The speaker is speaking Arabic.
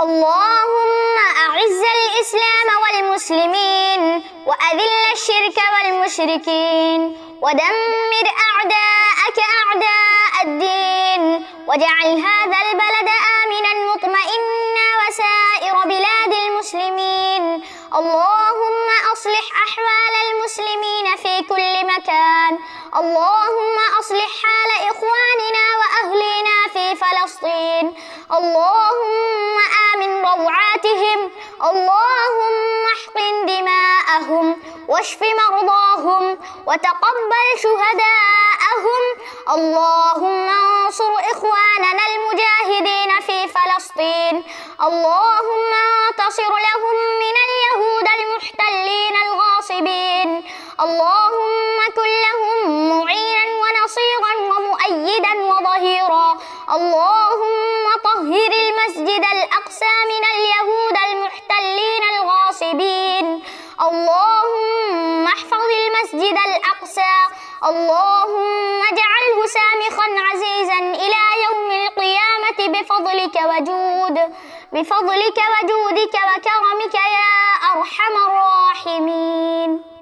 اللهم أعز الإسلام والمسلمين وأذل الشرك والمشركين ودمر أعداءك أعداء الدين واجعل هذا البلد آمنا مطمئنا وسائر بلاد المسلمين. اللهم أصلح أحوال المسلمين في كل مكان. اللهم أصلح حال إخواننا وأهلنا في فلسطين. اللهم آمن روعاتهم. اللهم احقن دماءهم واشف مرضاهم وتقبل شهداءهم. اللهم انصر إخواننا المجاهدين في فلسطين. اللهم انتصر لهم من اليهود المحتلين الغاصبين. اللهم كن لهم معينا ونصيرا ومؤيدا وظهيرا. اللهم طهر المسجد الأقصى من اليهود المحتلين الغاصبين. اللهم احفظ المسجد الأقصى. اللهم اجعله سامخا عزيزا إلى يوم القيامة بفضلك وجودك وكرمك يا أرحم الراحمين.